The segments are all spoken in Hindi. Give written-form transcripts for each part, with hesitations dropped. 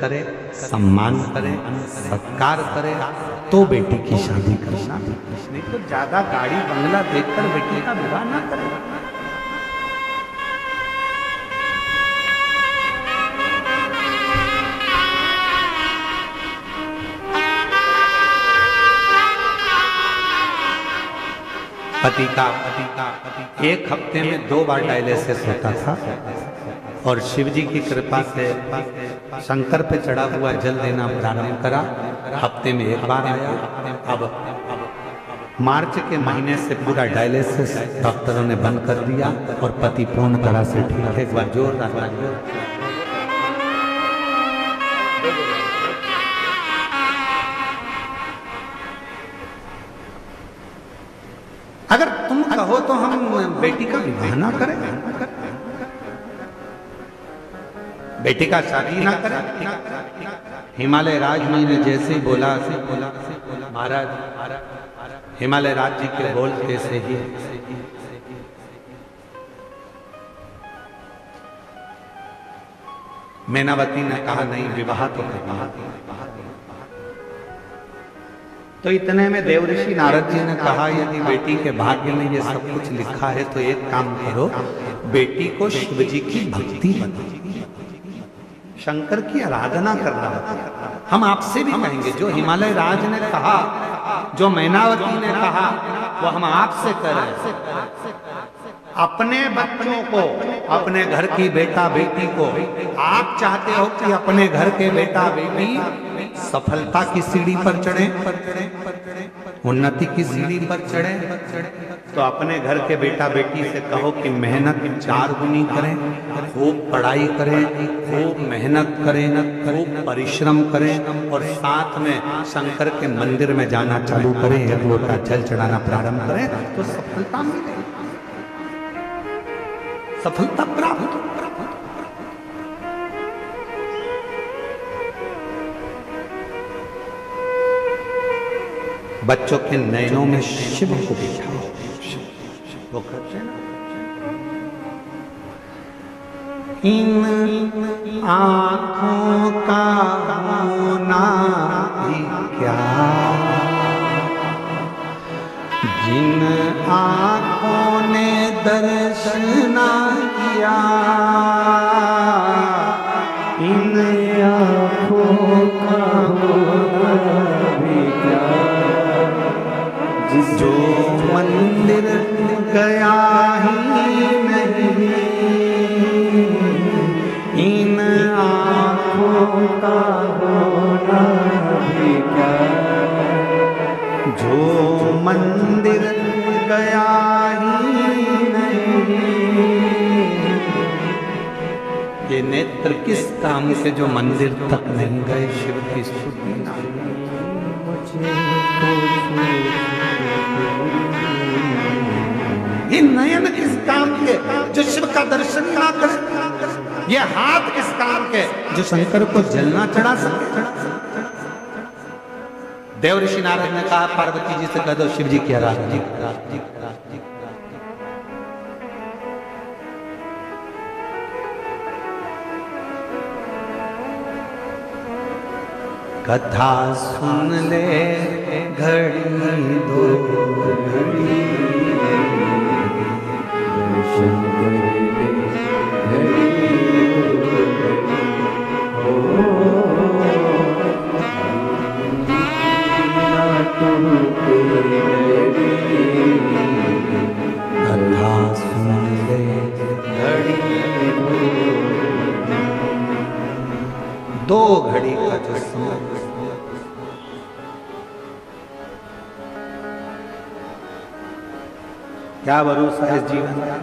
करे, सम्मान करे, सत्कार करे तो बेटी की शादी करना। नहीं तो ज्यादा गाड़ी बंगला देखकर बेटी का विवाह ना करे। पति का एक हफ्ते में 2 बार डायलिसिस होता था और शिव जी की कृपा से शंकर पे चढ़ा हुआ जल देना प्रारंभ करा। हफ्ते में 1 बार आया। अब मार्च के महीने से पूरा डायलिसिस डॉक्टरों ने बंद कर दिया और पति पूर्ण तरह से ठीक है। एक बार जोरदार अगर तुम कहो तो हम बेटी का विवाह ना करें, बेटी का शादी ना करें। हिमालय राज ने जैसे ही बोला महाराज, हिमालय राज जी के बोलते से ही मैनावती ने कहा नहीं, विवाह तो करना। तो इतने में देवऋषि नारद जी ने कहा यदि बेटी के भाग्य में ये सब कुछ लिखा है तो एक काम करो, बेटी को शिव जी की भक्ति बनाओ, शंकर की आराधना करना। हम आपसे भी कहेंगे जो हिमालय राज ने कहा, जो मैनावती ने कहा, वो हम आपसे कर रहे हैं। अपने बच्चों को, अपने घर की बेटा बेटी को आप चाहते हो कि अपने घर के बेटा बेटी सफलता की सीढ़ी पर चढ़े, उन्नति की सीढ़ी पर चढ़े, तो अपने घर के बेटा बेटी से कहो कि मेहनत 4 गुनी करें, खूब पढ़ाई करें, खूब मेहनत करें, खूब परिश्रम करें और साथ में शंकर के मंदिर में जाना चालू करें, 1 लोटा जल चढ़ाना प्रारंभ करें तो सफलता मिलेगी, सफलता प्राप्त। बच्चों के नयनों में शिव को बिठाओ, वो करते हैं ना। इन आँखों का होना भी क्या, जिन आँखों ने दर्शन किया, इन आँखों का होना भी क्या, जो मंदिर गया ही नहीं, इन आँखों का होना भी क्या, जो मंदिर गया ही नहीं। ये नेत्र किस काम से जो मंदिर तक नहीं गए, शिव की स्तुति ना। ये नयन किस काम के जो शिव का दर्शन ना करे, ये हाथ किस काम के जो शंकर को जल ना चढ़ा सके। देवऋषि नारद ने कहा पार्वती जी से कह दो शिव जी की आराधना। कथा सुन ले घड़ी 2 घड़ी, कथा सुन ले घड़ी 2 घड़ी का जो समय, क्या भरोसा है जीवन का।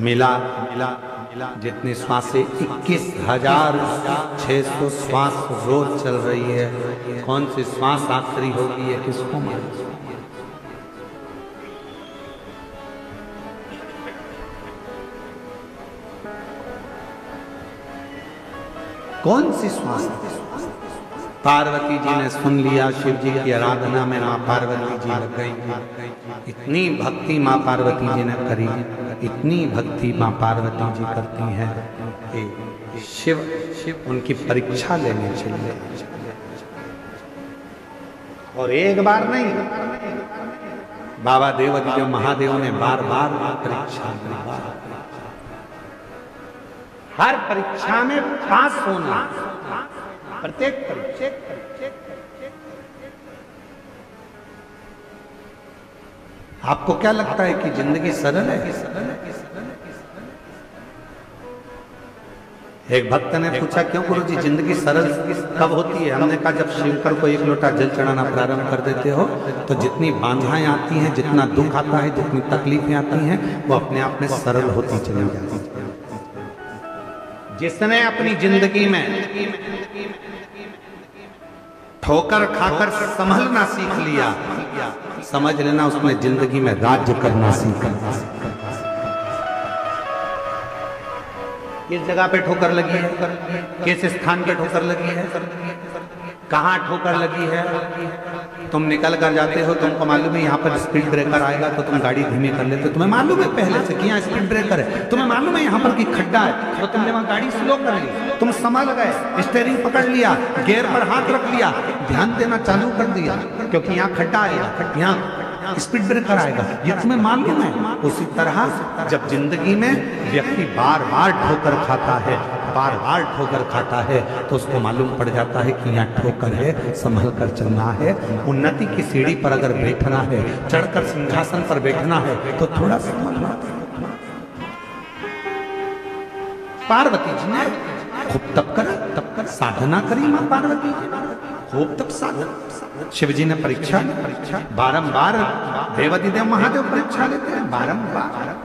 मिला जितनी श्वासें 21,600 श्वास रोज चल रही है, कौन सी श्वास आखिरी होगी ये किसको मालूम। कौन सी श्वास। पार्वती जी ने सुन लिया, शिव जी की आराधना में माँ पार्वती जी लग गई। इतनी भक्ति माँ पार्वती जी ने करी, इतनी भक्ति माँ पार्वती जी करती हैं कि शिव उनकी परीक्षा लेने चले, और एक बार नहीं, बाबा देवादिदेव महादेव ने बार बार परीक्षा ली। हर परीक्षा में पास होना, प्रत्येक परीक्षा। आपको क्या लगता है कि जिंदगी सरल है? एक भक्त ने पूछा, क्यों गुरुजी जिंदगी सरल कब होती है? हमने कहा, जब शिवकर को एक लोटा जल चढ़ाना प्रारंभ कर देते हो तो जितनी बाधाएं आती हैं, जितना दुख आता है, जितनी तकलीफें आती हैं, वो अपने आप में सरल होती चली जाती है। जिसने अपनी जिंदगी में ठोकर खाकर संभलना सीख लिया, समझ लेना उसने जिंदगी में राज्य करना सीख लिया। किस जगह पे ठोकर लगी है, किस स्थान पे ठोकर लगी है, कहाँ ठोकर लगी है, तुम निकल कर जाते हो, तुमको मालूम है यहाँ पर स्पीड ब्रेकर आएगा तो तुम गाड़ी धीमी कर लेते हो, तुम्हें मालूम है पहले से कि यहाँ स्पीड ब्रेकर है, तुम्हें मालूम है यहाँ पर कि खड्डा है, तो तुमने वहाँ गाड़ी स्लो कर ली, तुम संभल गए, स्टीयरिंग पकड़ लिया, गियर पर हाथ रख लिया, ध्यान देना चालू कर दिया, क्योंकि यहाँ खड्डा आएगा, यहाँ स्पीड ब्रेकर आएगा, ये तुम्हें मालूम है। उसी तरह जब जिंदगी में व्यक्ति बार बार ठोकर खाता है, बार बार ठोकर खाता है, तो उसको मालूम पड़ जाता है कि यहाँ ठोकर है, संभल कर चलना है। उन्नति की सीढ़ी पर अगर बैठना है, चढ़कर सिंहासन पर बैठना है, तो थोड़ा संभलना। पार्वती जी ने खूब तप कर साधना करी, मां पार्वती जी खूब तप साधना। शिव जी ने परीक्षा बारंबार, देवादिदेव महादेव परीक्षा लेते हैं बारंबार।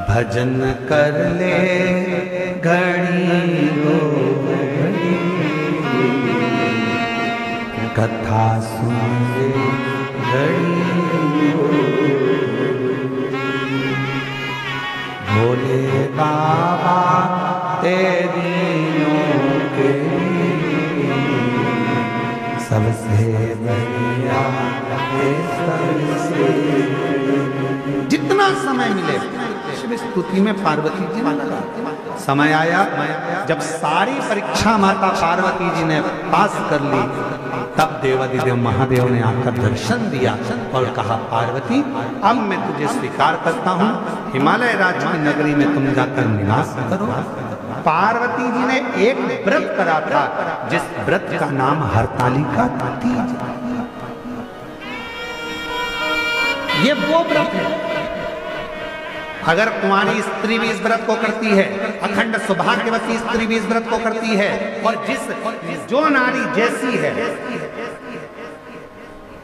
भजन कर ले घड़ी हो घड़ी, कथा सुन ले घड़ी हो, भोले बाबा तेरी के सबसे बढ़िया सबसे। जितना समय मिले शिव स्तुति में पार्वती जी ने लगा। समय आया जब सारी परीक्षा माता पार्वती जी ने पास कर ली, तब देवादिदेव महादेव ने आकर दर्शन दिया और कहा, पार्वती अब मैं तुझे स्वीकार करता हूँ, हिमालय राज्य की नगरी में तुम जाकर निवास करो। पार्वती जी ने एक व्रत करा था, जिस व्रत का नाम हरतालिका तीज। ये वो व्रत है, अगर तुम्हारी स्त्री भी इस व्रत को करती है, अखंड सौभाग्यवती स्त्री भी इस व्रत को करती है, और जो नारी जैसी है,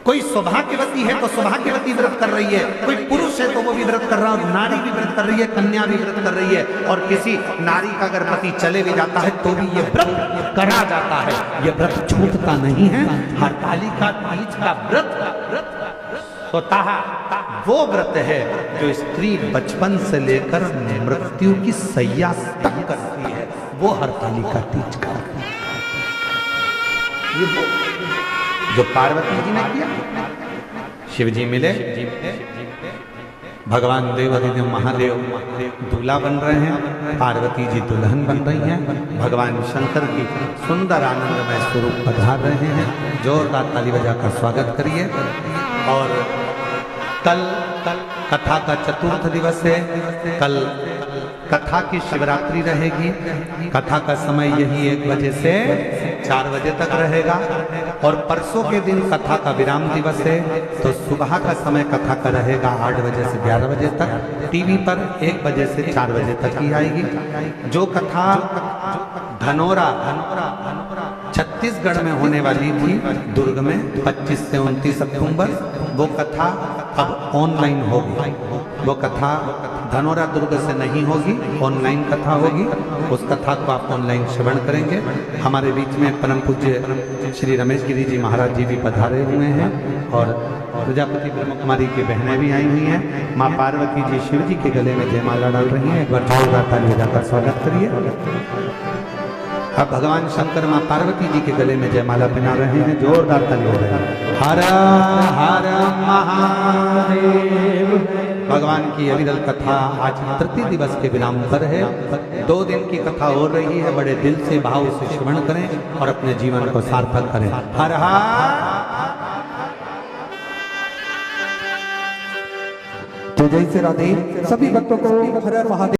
कोई सौभाग्यवती है तो सौभाग्यवती व्रत कर रही है, कोई पुरुष है तो वो भी व्रत कर रहा है, नारी भी व्रत कर रही है, कन्या भी व्रत कर रही है, और किसी नारी का अगर पति चले भी जाता है तो भी ये व्रत करा जाता है। ये व्रत छूटता नहीं है। हरतालिका तीज का व्रत स्वतः वो व्रत है जो स्त्री बचपन से लेकर मृत्यु की सैया तक करती है, वो हरतालिका तीज का। ये वो जो पार्वती जी ने किया। शिव जी मिले, भगवान देवादिदेव महादेव दूल्हा बन रहे हैं, पार्वती जी दुल्हन बन रही हैं, भगवान शंकर की सुंदर आनंदमय स्वरूप पधार रहे हैं। जोरदार ताली बजाकर स्वागत करिए। और कल कथा का चतुर्थ दिवस है, कल कथा की शिवरात्रि रहेगी। कथा का समय यही 1 बजे से 4 बजे तक रहेगा, और परसों के दिन कथा का विराम दिवस है, तो सुबह का समय कथा का रहेगा 8 बजे से 11 बजे तक। टीवी पर 1 बजे से 4 बजे तक ही आएगी। जो कथा धनोरा छत्तीसगढ़ में होने वाली थी, दुर्ग में 25 से 29 अक्टूबर, वो कथा अब ऑनलाइन होगी। वो कथा धनोरा दुर्ग से नहीं होगी, ऑनलाइन कथा होगी। उस कथा को आप ऑनलाइन श्रवण करेंगे। हमारे बीच में परम पूज्य श्री रमेश गिरी जी महाराज जी भी पधारे हुए हैं, और प्रजापति ब्रह्म कुमारी की बहनें भी आई हुई हैं। माँ पार्वती जी शिव जी के गले में जयमाला डाल रही हैं। एक बार जोरदार ताली बजाकर स्वागत करिए। अब भगवान शंकर मां पार्वती जी के गले में जयमाला पहना रहे हैं, जोरदार ताली हो रही है। हर हर महादेव। भगवान की अविरल कथा आज तृतीय दिवस के विराम पर है। 2 दिन की कथा हो रही है, बड़े दिल से भाव से श्रवण करें और अपने जीवन को सार्थक करें। हर हर। जय जय श्री राधे। सभी भक्तों को हर हर महादेव।